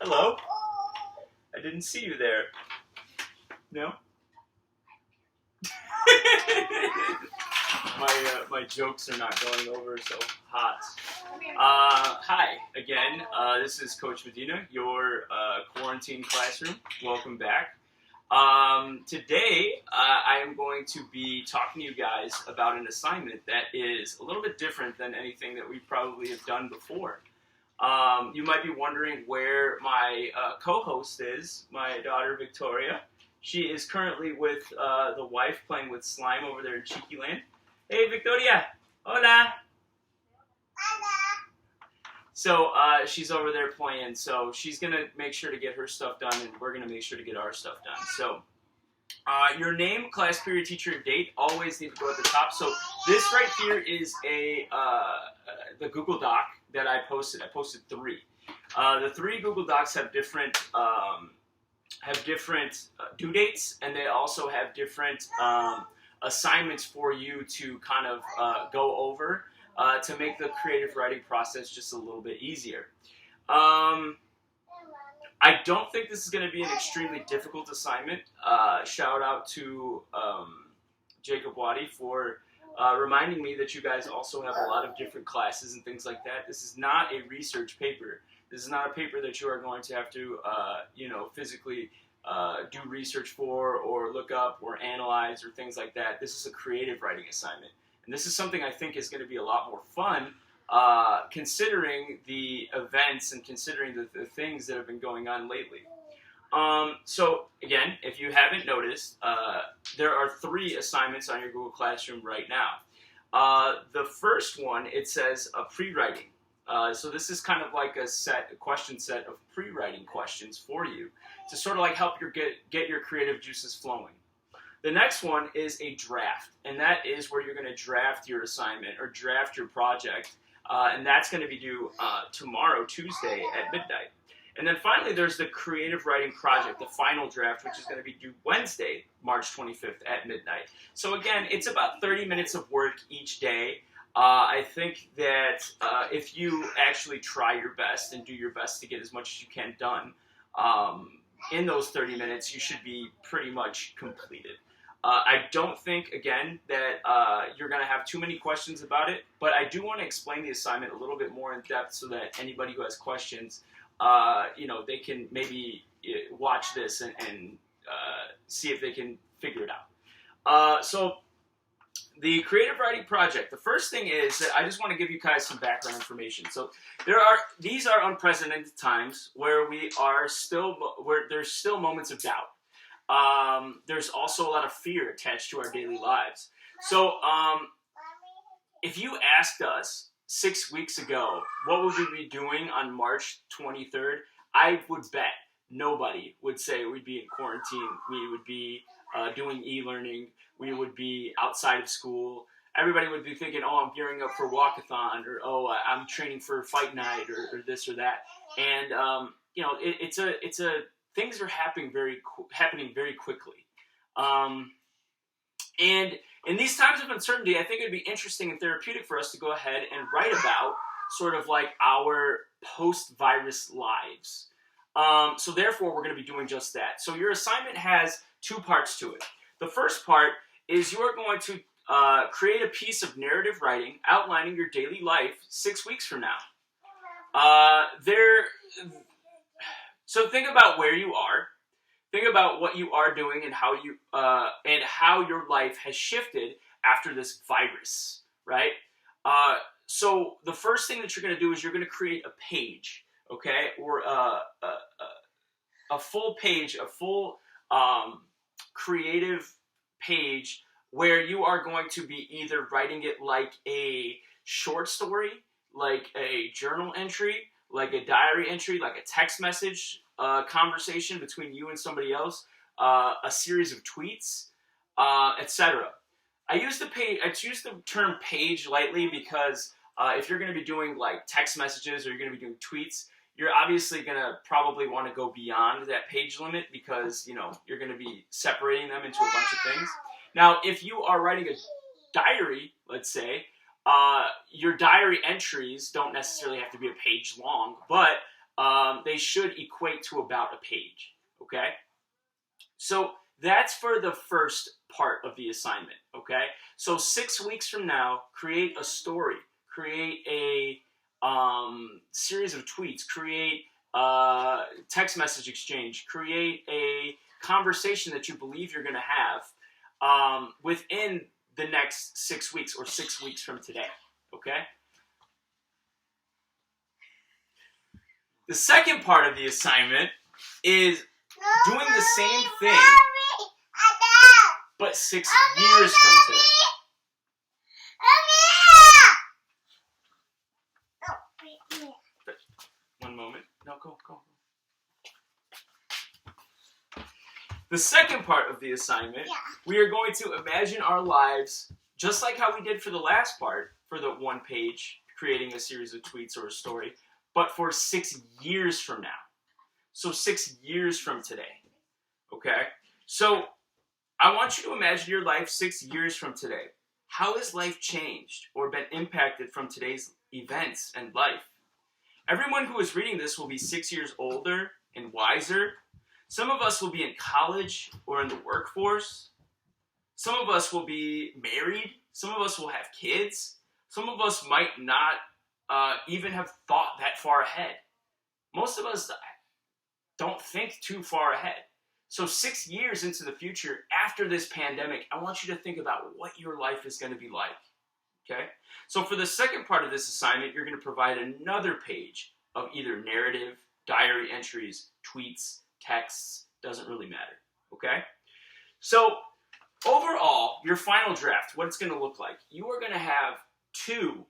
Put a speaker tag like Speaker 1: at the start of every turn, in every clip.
Speaker 1: Hello? I didn't see you there. No? My jokes are not going over so hot. Hi again. This is Coach Medina, your quarantine classroom. Welcome back. Today, I am going to be talking to you guys about an assignment that is a little bit different than anything that we probably have done before. You might be wondering where my co-host is, my daughter Victoria. She is currently with the wife playing with slime over there in Cheeky Land. Hey, Victoria! Hola! So she's over there playing, so she's going to make sure to get her stuff done, and we're going to make sure to get our stuff done. So your name, class, period, teacher, and date always need to go at the top. So this right here is the Google Doc that I posted. I posted 3. The 3 Google Docs have different due dates, and they also have different assignments for you to kind of go over to make the creative writing process just a little bit easier. I don't think this is going to be an extremely difficult assignment. Shout out to Jacob Waddy for reminding me that you guys also have a lot of different classes and things like that. This is not a research paper. This is not a paper that you are going to have to, physically do research for or look up or analyze or things like that. This is a creative writing assignment. And this is something I think is going to be a lot more fun considering the events and considering the things that have been going on lately. So again, if you haven't noticed, there are 3 assignments on your Google Classroom right now. The first one, it says a pre-writing. So this is kind of like a question set of pre-writing questions for you to sort of like help get your creative juices flowing. The next one is a draft, and that is where you're going to draft your assignment or draft your project, and that's going to be due tomorrow, Tuesday at midnight. And then finally, there's the creative writing project, the final draft, which is going to be due Wednesday, March 25th at midnight. So again, it's about 30 minutes of work each day. I think that if you actually try your best and do your best to get as much as you can done in those 30 minutes, you should be pretty much completed. I don't think, again, that you're going to have too many questions about it, but I do want to explain the assignment a little bit more in depth so that anybody who has questions, they can maybe watch this and see if they can figure it out. So the creative writing project, the first thing is that I just want to give you guys some background information. So these are unprecedented times where there's still moments of doubt. There's also a lot of fear attached to our daily lives. So if you asked us 6 weeks ago what would we be doing on March 23rd, I would bet nobody would say we'd be in quarantine. We would be doing e-learning. We would be outside of school. Everybody would be thinking, oh, I'm gearing up for walkathon, or oh, I'm training for fight night, or this or that. And things are happening very quickly. And in these times of uncertainty, I think it would be interesting and therapeutic for us to go ahead and write about sort of like our post-virus lives. So therefore, we're going to be doing just that. So your assignment has 2 parts to it. The first part is you are going to create a piece of narrative writing outlining your daily life 6 weeks from now. So think about where you are. Think about what you are doing and how your life has shifted after this virus, right? So the first thing that you're going to do is you're going to create a page, okay, or a full page, a full creative page where you are going to be either writing it like a short story, like a journal entry, like a diary entry, like a text message conversation between you and somebody else, a series of tweets, etc. I use the term page lightly because if you're going to be doing like text messages or you're going to be doing tweets, you're obviously going to probably want to go beyond that page limit because, you're going to be separating them into a bunch of things. Now, if you are writing a diary, let's say, your diary entries don't necessarily have to be a page long, but they should equate to about a page, okay? So that's for the first part of the assignment, okay? So 6 weeks from now, create a story, create a series of tweets, create a text message exchange, create a conversation that you believe you're going to have within the next 6 weeks or 6 weeks from today, okay? The second part of the assignment is doing the same thing, but 6 years from today. One moment. No, go. The second part of the assignment, we are going to imagine our lives, just like how we did for the last part, for the 1 page, creating a series of tweets or a story, but for 6 years from now. So 6 years from today, okay? So I want you to imagine your life 6 years from today. How has life changed or been impacted from today's events and life? Everyone who is reading this will be 6 years older and wiser. Some of us will be in college or in the workforce. Some of us will be married. Some of us will have kids. Some of us might not even have thought that far ahead. Most of us don't think too far ahead. So 6 years into the future, after this pandemic, I want you to think about what your life is going to be like. Okay? So for the second part of this assignment, you're going to provide another page of either narrative, diary entries, tweets, texts, doesn't really matter. Okay? So overall, your final draft, what it's going to look like, you are going to have two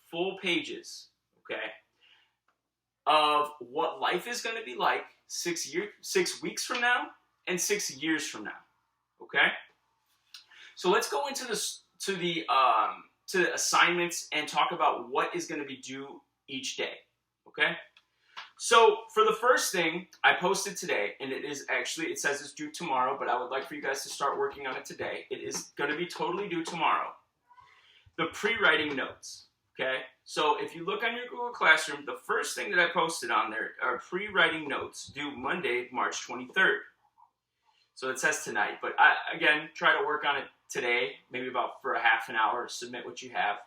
Speaker 1: full pages, okay, of what life is going to be like 6 weeks from now and 6 years from now. Okay? So let's go into the assignments and talk about what is going to be due each day. Okay? So for the first thing, I posted today, and it says it's due tomorrow, but I would like for you guys to start working on it today. It is going to be totally due tomorrow. The pre-writing notes. Okay? So if you look on your Google Classroom, the first thing that I posted on there are pre-writing notes due Monday, March 23rd. So it says tonight, but again, try to work on it today, maybe about for a half an hour, submit what you have.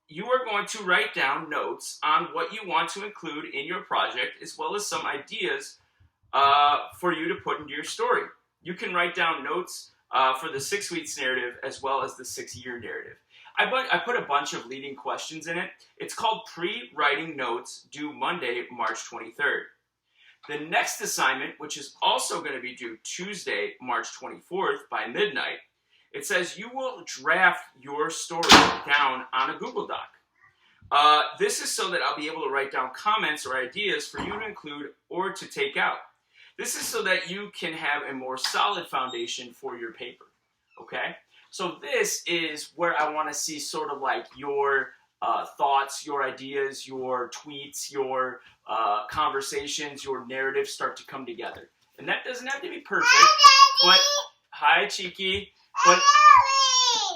Speaker 1: You are going to write down notes on what you want to include in your project, as well as some ideas for you to put into your story. You can write down notes for the 6 weeks narrative, as well as the 6 year narrative. I put a bunch of leading questions in it. It's called Pre-Writing Notes, due Monday, March 23rd. The next assignment, which is also going to be due Tuesday, March 24th by midnight, it says you will draft your story down on a Google Doc. This is so that I'll be able to write down comments or ideas for you to include or to take out. This is so that you can have a more solid foundation for your paper, okay? So this is where I want to see sort of like your thoughts, your ideas, your tweets, your conversations, your narrative start to come together. And that doesn't have to be perfect, but hi, Cheeky, but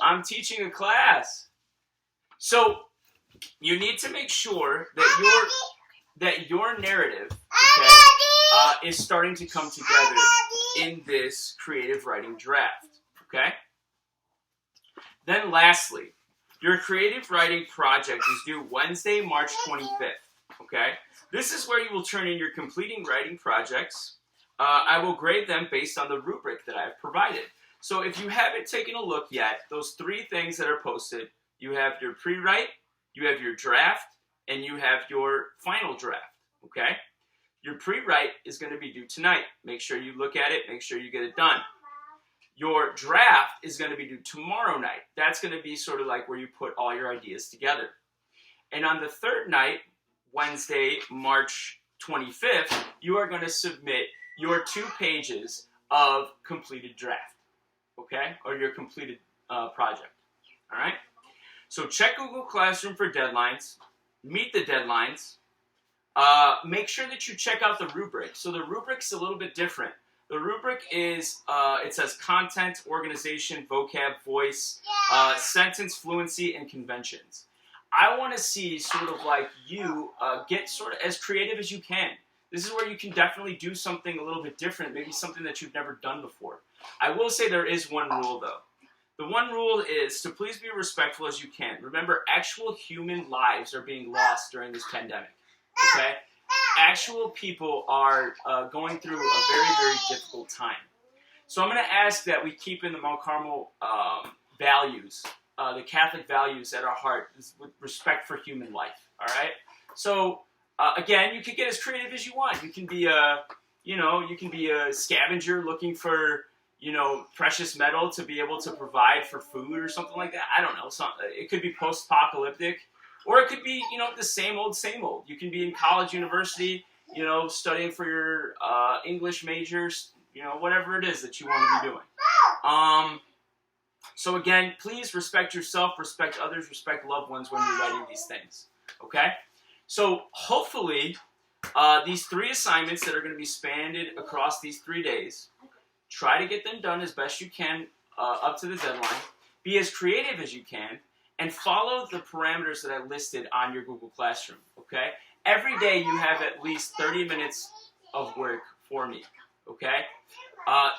Speaker 1: I'm teaching a class. So you need to make sure that your narrative, okay, is starting to come together in this creative writing draft, okay? Then lastly, your creative writing project is due Wednesday, March 25th, okay? This is where you will turn in your completing writing projects. I will grade them based on the rubric that I've provided. So if you haven't taken a look yet, those 3 things that are posted, you have your pre-write, you have your draft, and you have your final draft, okay? Your pre-write is going to be due tonight. Make sure you look at it, make sure you get it done. Your draft is going to be due tomorrow night. That's going to be sort of like where you put all your ideas together. And on the third night, Wednesday, March 25th, you are going to submit your 2 pages of completed draft, okay? Or your completed project, all right? So check Google Classroom for deadlines, meet the deadlines, make sure that you check out the rubric. So the rubric's a little bit different. The rubric is, it says content, organization, vocab, voice, sentence, fluency, and conventions. I want to see sort of like you get sort of as creative as you can. This is where you can definitely do something a little bit different, maybe something that you've never done before. I will say there is one rule though. The one rule is to please be respectful as you can. Remember, actual human lives are being lost during this pandemic. Okay? Actual people are going through a very, very difficult time. So I'm going to ask that we keep in the Mount Carmel values, the Catholic values at our heart, with respect for human life. All right. So again, you can get as creative as you want. You can be a scavenger looking for precious metal to be able to provide for food or something like that. I don't know. It could be post-apocalyptic, or it could be the same old, same old. You can be in college, university, studying for your English majors. Whatever it is that you want to be doing. So again, please respect yourself, respect others, respect loved ones when you're writing these things. Okay? So hopefully, these 3 assignments that are going to be spanned across these 3 days, try to get them done as best you can up to the deadline. Be as creative as you can, and follow the parameters that I listed on your Google Classroom. Okay? Every day you have at least 30 minutes of work for me. Okay?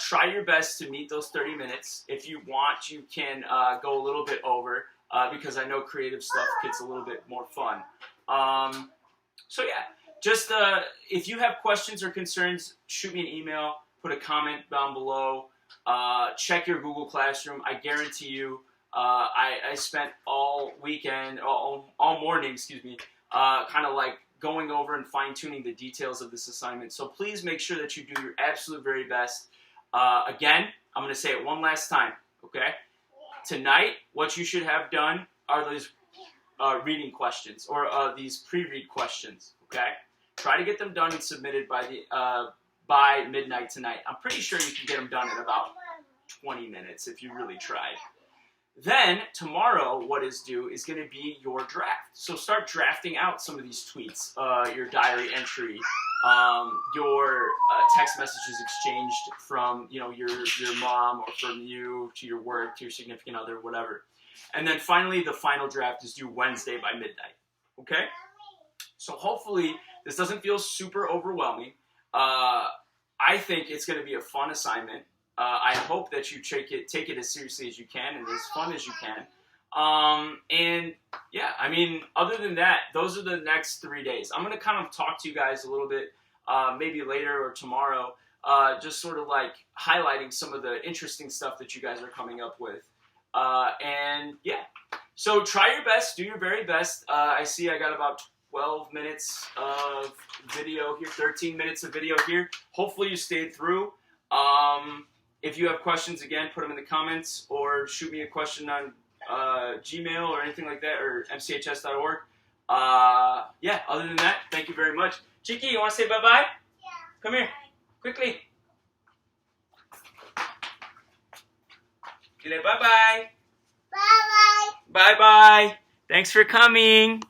Speaker 1: Try your best to meet those 30 minutes. If you want, you can go a little bit over because I know creative stuff gets a little bit more fun. So yeah, just if you have questions or concerns, shoot me an email, put a comment down below, check your Google Classroom. I guarantee you, I spent all weekend, all morning, kind of like going over and fine-tuning the details of this assignment. So please make sure that you do your absolute very best. Again, I'm going to say it one last time, okay? Tonight, what you should have done are those reading questions, or these pre-read questions, okay? Try to get them done and submitted by midnight tonight. I'm pretty sure you can get them done in about 20 minutes if you really tried. Then, tomorrow, what is due is going to be your draft. So start drafting out some of these tweets, your diary entry, your text messages exchanged from, your mom, or from you to your work, to your significant other, whatever. And then finally, the final draft is due Wednesday by midnight. Okay? So hopefully, this doesn't feel super overwhelming. I think it's going to be a fun assignment. I hope that you take it as seriously as you can and as fun as you can. And yeah, I mean, other than that, those are the next 3 days. I'm going to kind of talk to you guys a little bit, maybe later or tomorrow, just sort of like highlighting some of the interesting stuff that you guys are coming up with. And yeah, so try your best, do your very best. I see I got about 12 minutes of video here, 13 minutes of video here. Hopefully you stayed through. If you have questions, again, put them in the comments, or shoot me a question on Gmail or anything like that, or mchs.org. Yeah, other than that, thank you very much. Chiki, you want to say bye-bye? Yeah. Come here, quickly. Say bye-bye. Bye-bye. Bye-bye. Thanks for coming.